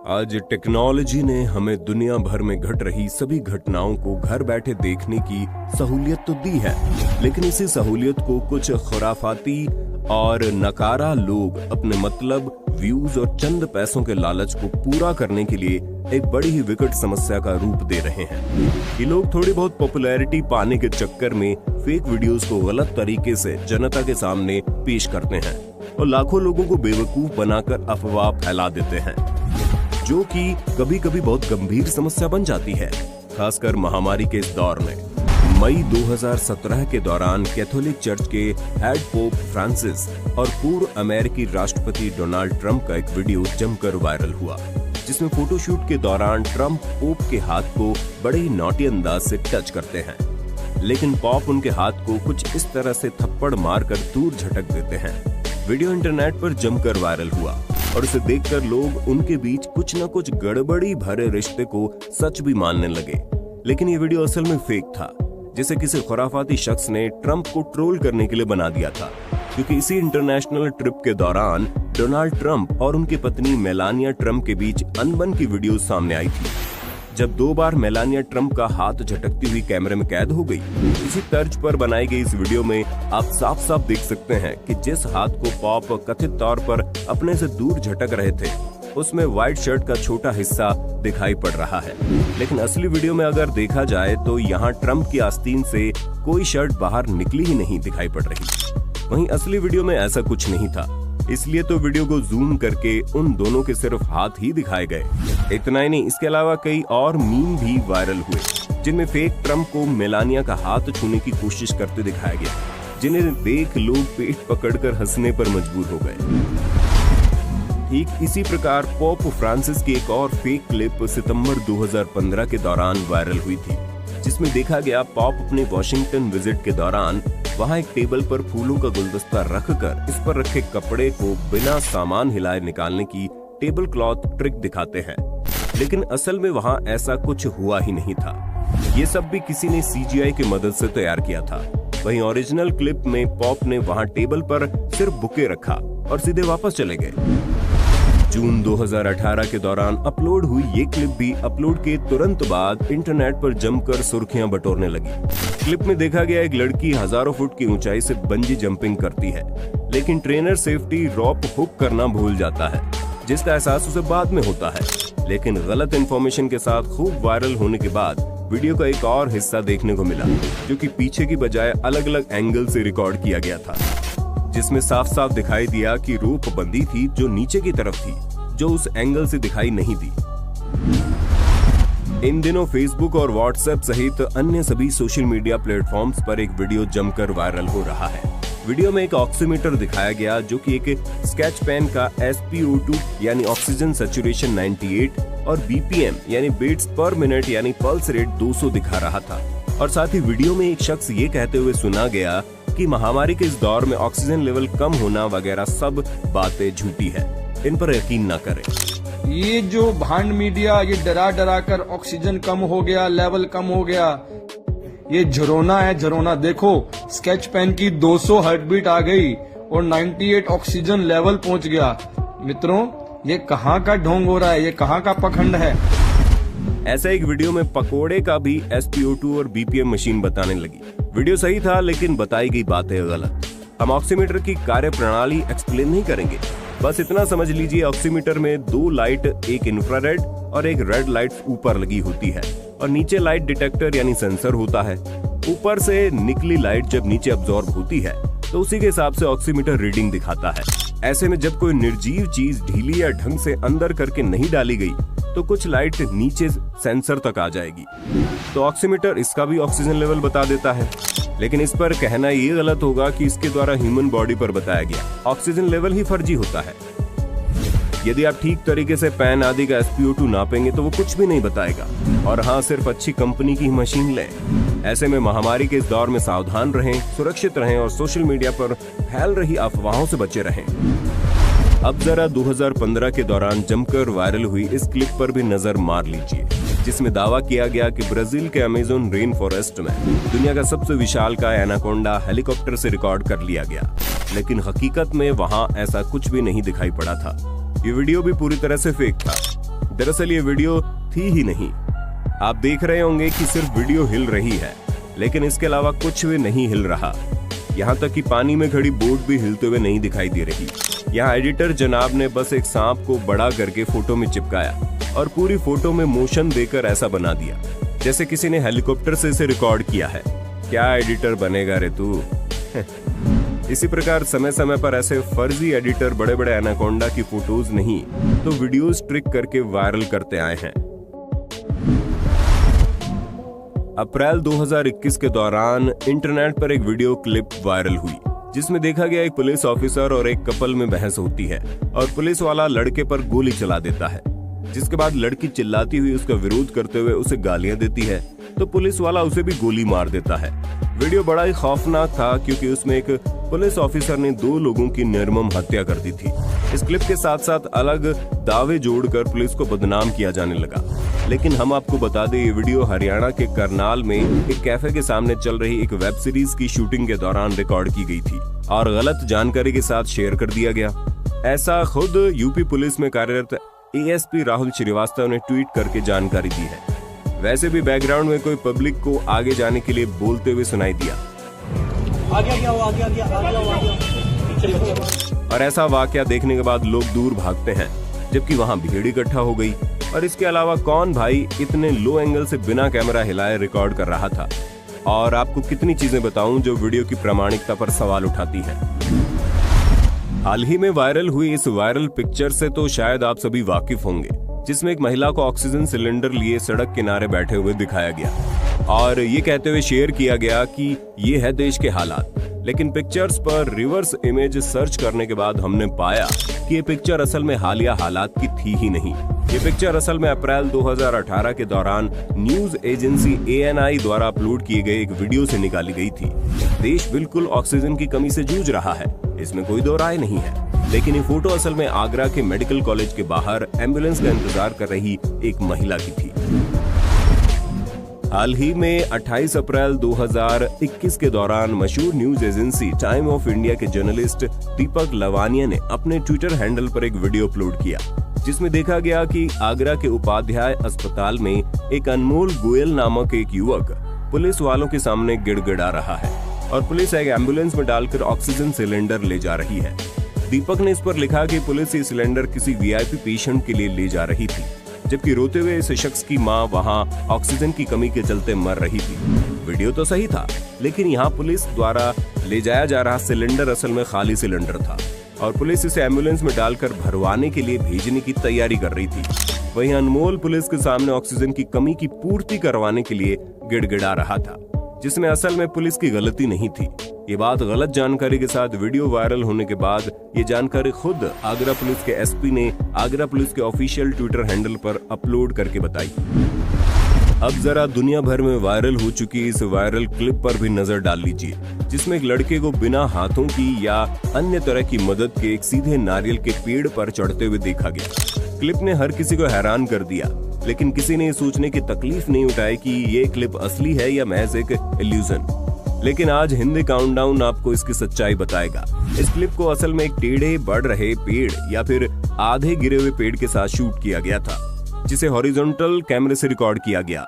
आज टेक्नोलॉजी ने हमें दुनिया भर में घट रही सभी घटनाओं को घर बैठे देखने की सहूलियत तो दी है, लेकिन इसी सहूलियत को कुछ खुराफाती और नकारा लोग अपने मतलब, व्यूज और चंद पैसों के लालच को पूरा करने के लिए एक बड़ी ही विकट समस्या का रूप दे रहे हैं। ये लोग थोड़ी बहुत पॉपुलैरिटी पाने के चक्कर में फेक वीडियोस को गलत तरीके से जनता के सामने पेश करते हैं और लाखों लोगों को बेवकूफ बनाकर अफवाह फैला देते हैं, जो कि कभी कभी बहुत गंभीर समस्या बन जाती है, खासकर महामारी के इस दौर में। मई 2017 के दौरान कैथोलिक चर्च के हेड पोप फ्रांसिस और पूर्व अमेरिकी राष्ट्रपति डोनाल्ड ट्रंप का एक वीडियो जमकर वायरल हुआ, जिसमें फोटोशूट के दौरान ट्रंप पोप के हाथ को बड़े ही नॉटी अंदाज से टच करते हैं, लेकिन पोप उनके हाथ को कुछ इस तरह से थप्पड़ मारकर दूर झटक देते हैं। वीडियो इंटरनेट पर जमकर वायरल हुआ और उसे देखकर लोग उनके बीच कुछ न कुछ गड़बड़ी भरे रिश्ते को सच भी मानने लगे। लेकिन ये वीडियो असल में फेक था, जिसे किसी खुराफाती शख्स ने ट्रंप को ट्रोल करने के लिए बना दिया था, क्योंकि इसी इंटरनेशनल ट्रिप के दौरान डोनाल्ड ट्रंप और उनकी पत्नी मेलानिया ट्रंप के बीच अनबन की वीडियो सामने आई थी, जब 2 बार मेलानिया ट्रंप का हाथ झटकती हुई कैमरे में कैद हो गई। इसी तर्ज पर बनाई गई इस वीडियो में आप साफ साफ देख सकते हैं कि जिस हाथ को पॉप कथित तौर पर अपने से दूर झटक रहे थे, उसमें व्हाइट शर्ट का छोटा हिस्सा दिखाई पड़ रहा है, लेकिन असली वीडियो में अगर देखा जाए तो यहाँ ट्रंप की आस्तीन से कोई शर्ट बाहर निकली ही नहीं दिखाई पड़ रही। वहीं असली वीडियो में ऐसा कुछ नहीं था, इसलिए तो वीडियो को जूम करके उन दोनों के सिर्फ हाथ ही दिखाए गए। इतना ही नहीं, इसके अलावा कई और मीम भी वायरल हुए, जिनमें फेक ट्रंप को मेलानिया का हाथ छूने की कोशिश करते दिखाया गया, जिन्हें देख लोग पेट पकड़कर हंसने पर मजबूर हो गए। ठीक इसी प्रकार पोप फ्रांसिस की एक और फेक क्लिप सितंबर 2015 के दौरान वायरल हुई थी, जिसमें देखा गया पोप अपने वॉशिंगटन विजिट के दौरान वहां एक टेबल पर फूलों का गुलदस्ता रखकर इस पर रखे कपड़े को बिना सामान हिलाए निकालने की टेबल क्लॉथ ट्रिक दिखाते हैं, लेकिन असल में वहां ऐसा कुछ हुआ ही नहीं था। ये सब भी किसी ने CGI की मदद से तैयार किया था। वहीं ओरिजिनल क्लिप में पोप ने वहां टेबल पर सिर्फ बुके रखा और सीधे वापस चले गए। जून 2018 के दौरान अपलोड हुई ये क्लिप भी अपलोड के तुरंत बाद इंटरनेट पर जमकर सुर्खियां बटोरने लगी। क्लिप में देखा गया एक लड़की हजारों फुट की ऊंचाई से बंजी जंपिंग करती है, लेकिन ट्रेनर सेफ्टी रॉप हुक करना भूल जाता है, जिसका एहसास उसे बाद में होता है। लेकिन गलत इंफॉर्मेशन के साथ खूब वायरल होने के बाद वीडियो का एक और हिस्सा देखने को मिला, जो कि पीछे की बजाय अलग अलग एंगल से रिकॉर्ड किया गया था, जिसमें साफ साफ दिखाई दिया कि रोप बंदी थी जो नीचे की तरफ थी, जो उस एंगल से दिखाई नहीं दी। इन दिनों फेसबुक और व्हाट्सएप सहित अन्य सभी सोशल मीडिया प्लेटफॉर्म्स पर एक वीडियो जमकर वायरल हो रहा है। वीडियो में एक ऑक्सीमीटर दिखाया गया, जो कि एक स्केच पेन का SpO2 यानी ऑक्सीजन सैचुरेशन 98 और BPM यानी बीट्स पर मिनट यानी पल्स रेट 200 दिखा रहा था। और साथ ही वीडियो में एक शख्स ये कहते हुए सुना गया कि महामारी के इस दौर में ऑक्सीजन लेवल कम होना वगैरह सब बातें झूठी है, इन पर यकीन न करें। ये जो भांड मीडिया ये डरा डरा कर ऑक्सीजन कम हो गया, लेवल कम हो गया, ये झरोना है झरोना। देखो स्केच पेन की 200 हार्टबीट आ गई और 98 ऑक्सीजन लेवल पहुंच गया। मित्रों, ये कहाँ का ढोंग हो रहा है, ये कहाँ का पखंड है। ऐसा एक वीडियो में पकोड़े का भी SpO2 और BPM मशीन बताने लगी। वीडियो सही था, लेकिन बताई गई बातें गलत। हम ऑक्सीमीटर की कार्य प्रणाली एक्सप्लेन नहीं करेंगे, बस इतना समझ लीजिए ऑक्सीमीटर में 2 लाइट, एक इंफ्रारेड और एक रेड लाइट ऊपर लगी होती है और नीचे लाइट डिटेक्टर यानी सेंसर होता है। ऊपर से निकली लाइट जब नीचे अब्सॉर्ब होती है तो उसी के हिसाब से ऑक्सीमीटर रीडिंग दिखाता है। ऐसे में जब कोई निर्जीव चीज ढीली या ढंग से अंदर करके नहीं डाली गई तो कुछ लाइट नीचे सेंसर तक आ जाएगी, तो ऑक्सीमीटर इसका भी ऑक्सीजन लेवल बता देता है। लेकिन इस पर कहना ये गलत होगा कि इसके द्वारा ह्यूमन बॉडी पर बताया गया ऑक्सीजन लेवल ही फर्जी होता है। यदि आप ठीक तरीके से पेन आदि का SpO2 नापेंगे तो वो कुछ भी नहीं बताएगा। और हाँ, सिर्फ अच्छी कंपनी की मशीन लें। ऐसे में महामारी के इस दौर में सावधान रहें, सुरक्षित रहें और सोशल मीडिया पर फैल रही अफवाहों से बचे रहें। अब जरा 2015 के दौरान जमकर वायरल हुई इस क्लिप पर भी नजर मार लीजिए, जिसमें दावा किया गया कि ब्राजील के अमेज़न रेन फॉरेस्ट में दुनिया का सबसे विशालकाय एनाकोंडा हेलीकॉप्टर से रिकॉर्ड कर लिया गया, लेकिन हकीकत में वहां ऐसा कुछ भी नहीं दिखाई पड़ा था। ये वीडियो भी पूरी तरह से फेक था। दरअसल ये वीडियो थी ही नहीं। आप देख रहे होंगे कि सिर्फ वीडियो हिल रही है, लेकिन इसके अलावा कुछ भी नहीं हिल रहा। यहाँ तक कि पानी में खड़ी बोट भी हिलते हुए नहीं दिखाई दे रही। यहाँ एडिटर जनाब ने बस एक सांप को बड़ा करके फोटो में चिपकाया और पूरी फोटो में मोशन देकर ऐसा बना दिया जैसे किसी ने हेलीकॉप्टर से इसे रिकॉर्ड किया है। क्या एडिटर बनेगा रे तू? इसी प्रकार समय समय पर ऐसे फर्जी एडिटर बड़े बड़े एनाकोंडा की फोटोज नहीं तो वीडियोस ट्रिक करके वायरल करते आए हैं। अप्रैल 2021 के दौरान इंटरनेट पर एक वीडियो क्लिप वायरल हुई जिसमें देखा गया एक पुलिस ऑफिसर और एक कपल में बहस होती है और पुलिस वाला लड़के पर गोली चला देता है, जिसके बाद लड़की चिल्लाती हुई उसका विरोध करते हुए उसे गालियां देती है तो पुलिस वाला उसे भी गोली मार देता है। वीडियो बड़ा ही खौफनाक था क्योंकि उसमें एक पुलिस ऑफिसर ने 2 लोगों की निर्मम हत्या कर दी थी। इस क्लिप के साथ साथ अलग दावे जोड़कर पुलिस को बदनाम किया जाने लगा। लेकिन हम आपको बता दें, ये वीडियो हरियाणा के करनाल में एक कैफे के सामने चल रही एक वेब सीरीज की शूटिंग के दौरान रिकॉर्ड की गई थी और गलत जानकारी के साथ शेयर कर दिया गया। ऐसा खुद यूपी पुलिस में कार्यरत एएसपी राहुल श्रीवास्तव ने ट्वीट करके जानकारी दी है। वैसे भी बैकग्राउंड में कोई पब्लिक को आगे जाने के लिए बोलते हुए सुनाई दिया। और ऐसा वाकया देखने के बाद लोग दूर भागते हैं, जबकि वहां भीड़ इकट्ठा हो गई। और इसके अलावा कौन भाई इतने लो एंगल से बिना कैमरा हिलाए रिकॉर्ड कर रहा था? और आपको कितनी चीजें बताऊं जो वीडियो की प्रामाणिकता पर सवाल उठाती हैं। हाल ही में वायरल हुई इस वायरल पिक्चर से तो शायद आप सभी वाकिफ होंगे, जिसमें एक महिला को ऑक्सीजन सिलेंडर लिए सड़क किनारे बैठे हुए दिखाया गया और ये कहते हुए शेयर किया गया कि ये है देश के हालात। लेकिन पिक्चर्स पर रिवर्स इमेज सर्च करने के बाद हमने पाया कि ये पिक्चर असल में हालिया हालात की थी ही नहीं। ये पिक्चर असल में अप्रैल 2018 के दौरान न्यूज एजेंसी ANI द्वारा अपलोड किए गए एक वीडियो से निकाली गई थी। देश बिल्कुल ऑक्सीजन की कमी से जूझ रहा है, इसमें कोई दो राय नहीं है। लेकिन ये फोटो असल में आगरा के मेडिकल कॉलेज के बाहर एम्बुलेंस का इंतजार कर रही एक महिला की थी। हाल ही में 28 अप्रैल 2021 के दौरान मशहूर news agency time of India के जर्नलिस्ट दीपक लवानिया ने अपने ट्विटर हैंडल पर एक वीडियो अपलोड किया, जिसमें देखा गया कि आगरा के उपाध्याय अस्पताल में एक अनमोल गोयल नामक एक युवक पुलिस वालों के सामने गिड़गिड़ा रहा है और पुलिस एक एम्बुलेंस में डालकर ऑक्सीजन सिलेंडर ले जा रही है। दीपक ने इस पर लिखा कि पुलिस ये सिलेंडर किसी VIP पेशेंट के लिए ले जा रही थी, जबकि रोते हुए इस शख्स की मां वहां ऑक्सीजन की कमी के चलते मर रही थी। वीडियो तो सही था, लेकिन यहाँ पुलिस द्वारा ले जाया जा रहा सिलेंडर असल में खाली सिलेंडर था और पुलिस इसे एम्बुलेंस में डालकर भरवाने के लिए भेजने की तैयारी कर रही थी। वहीं अनमोल पुलिस के सामने ऑक्सीजन की कमी की पूर्ति करवाने के लिए गिड़गिड़ा रहा था, जिसमें असल में पुलिस की गलती नहीं थी। ये बात गलत जानकारी के साथ वीडियो वायरल होने के बाद ये जानकारी खुद आगरा पुलिस के SP ने आगरा पुलिस के ऑफिशियल ट्विटर हैंडल पर अपलोड करके बताई। अब जरा दुनिया भर में वायरल हो चुकी इस वायरल क्लिप पर भी नजर डाल लीजिए, जिसमें एक लड़के को बिना हाथों की या अन्य तरह की मदद के एक सीधे नारियल के पेड़ पर चढ़ते हुए देखा गया। क्लिप ने हर किसी को हैरान कर दिया, लेकिन किसी ने सोचने की तकलीफ नहीं उठाई कि ये क्लिप असली है या महज एक इल्यूजन। लेकिन आज हिंदी काउंटडाउन आपको इसकी सच्चाई बताएगा। इस क्लिप को असल में एक टेढ़े बढ़ रहे पेड़ या फिर आधे गिरे हुए पेड़ के साथ शूट किया गया था, जिसे हॉरिजॉन्टल कैमरे से रिकॉर्ड किया गया,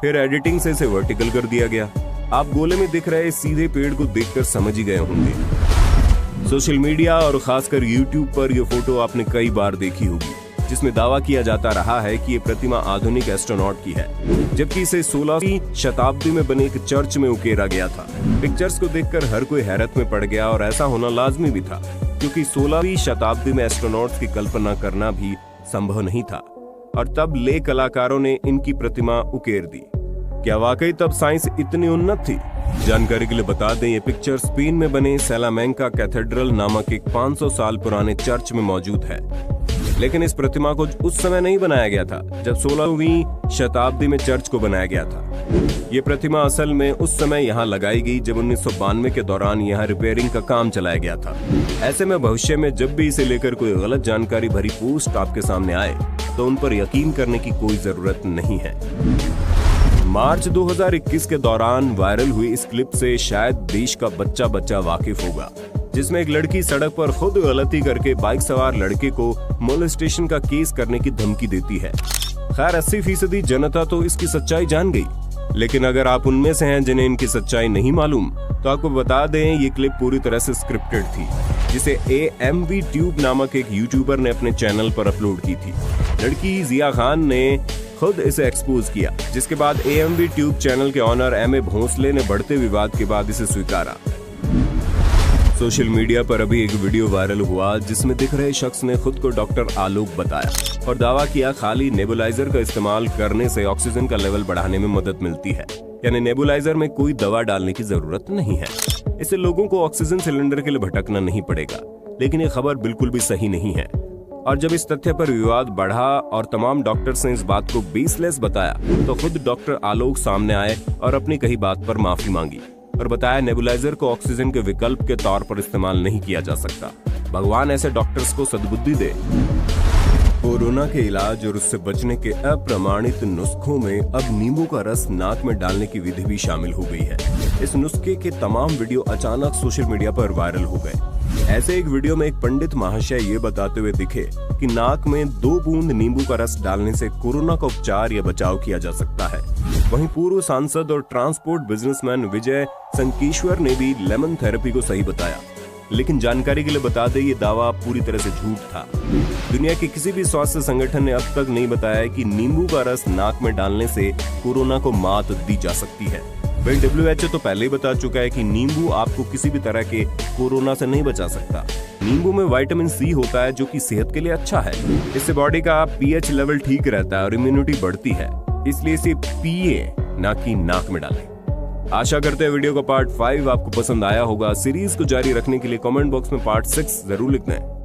फिर एडिटिंग से इसे वर्टिकल कर दिया गया। आप गोले में दिख रहे सीधे पेड़ को देखकर समझ ही गए होंगे। सोशल मीडिया और खासकर यूट्यूब पर यह फोटो आपने कई बार देखी होगी, जिसमें दावा किया जाता रहा है कि ये प्रतिमा आधुनिक एस्ट्रोनॉट की है, जबकि इसे 16वीं शताब्दी में बने एक चर्च में उकेरा गया था। पिक्चर्स को देखकर हर कोई हैरत में पड़ गया और ऐसा होना लाजमी भी था, क्योंकि 16वीं शताब्दी में एस्ट्रोनॉट्स की कल्पना करना भी संभव नहीं था और तब ले कलाकारों ने इनकी प्रतिमा उकेर दी। क्या वाकई तब साइंस इतनी उन्नत थी? जानकारी के लिए बता दें, ये पिक्चर स्पेन में बने सैलामेंका कैथेड्रल नामक एक 500 साल पुराने चर्च में मौजूद है। लेकिन इस प्रतिमा को उस समय नहीं बनाया गया था जब 16वीं शताब्दी में चर्च को बनाया गया था। ये प्रतिमा असल में उस समय यहाँ लगाई गई जब 1992 के दौरान यहाँ रिपेयरिंग का काम चलाया गया था। ऐसे में भविष्य में जब भी इसे लेकर कोई गलत जानकारी भरी पोस्ट आपके सामने आए तो उन पर यकीन करने की कोई जरूरत नहीं है। मार्च 2021 के दौरान वायरल हुई इस क्लिप से शायद देश का बच्चा वाकिफ होगा। जिसमें एक लड़की सड़क पर खुद गलती करके बाइक सवार लड़के को मोलेस्टेशन का केस करने की धमकी देती है। खैर 80% जनता तो इसकी सच्चाई जान गई, लेकिन अगर आप उनमें से हैं जिन्हें इनकी सच्चाई नहीं मालूम, तो आपको बता दें ये क्लिप पूरी तरह से स्क्रिप्टेड थी, जिसे AMV ट्यूब नामक एक यूट्यूबर ने अपने चैनल पर अपलोड की थी। लड़की जिया खान ने खुद इसे एक्सपोज किया, जिसके बाद AMV ट्यूब चैनल के ऑनर MA भोसले ने बढ़ते विवाद के बाद इसे स्वीकारा। सोशल मीडिया पर अभी एक वीडियो वायरल हुआ जिसमें दिख रहे शख्स ने खुद को डॉक्टर आलोक बताया और दावा किया खाली नेबुलाइजर का इस्तेमाल करने से ऑक्सीजन का लेवल बढ़ाने में मदद मिलती है, यानी नेबुलाइजर में कोई दवा डालने की जरूरत नहीं है। इससे लोगों को ऑक्सीजन सिलेंडर के लिए भटकना नहीं पड़ेगा। लेकिन ये खबर बिल्कुल भी सही नहीं है। और जब इस तथ्य पर विवाद बढ़ा और तमाम डॉक्टर्स ने इस बात को बेसलेस बताया, तो खुद डॉक्टर आलोक सामने आए और अपनी कही बात पर माफी मांगी और बताया नेबुलाइजर को ऑक्सीजन के विकल्प के तौर पर इस्तेमाल नहीं किया जा सकता। भगवान ऐसे डॉक्टर्स को सद्बुद्धि दे। कोरोना के इलाज और उससे बचने के अप्रमाणित नुस्खों में अब नींबू का रस नाक में डालने की विधि भी शामिल हो गई है। इस नुस्खे के तमाम वीडियो अचानक सोशल मीडिया पर वायरल हो गए। ऐसे एक वीडियो में एक पंडित महाशय ये बताते हुए दिखे कि नाक में 2 बूंद नींबू का रस डालने से कोरोना का उपचार या बचाव किया जा सकता है। वहीं पूर्व सांसद और ट्रांसपोर्ट बिजनेसमैन विजय संकेश्वर ने भी लेमन थेरेपी को सही बताया। लेकिन जानकारी के लिए बता दें, ये दावा पूरी तरह से झूठ था। दुनिया के किसी भी स्वास्थ्य संगठन ने अब तक नहीं बताया कि नींबू का रस नाक में डालने से कोरोना को मात दी जा सकती है। वहीं WHO तो पहले ही बता चुका है कि नींबू आपको किसी भी तरह के कोरोना से नहीं बचा सकता। नींबू में विटामिन C होता है जो कि सेहत के लिए अच्छा है। इससे बॉडी का pH लेवल ठीक रहता है और इम्यूनिटी बढ़ती है। इसलिए इसे पिए, ना कि नाक में डालें। आशा करते हैं वीडियो का पार्ट 5 आपको पसंद आया होगा। सीरीज को जारी रखने के लिए कमेंट बॉक्स में पार्ट 6 जरूर लिखना है।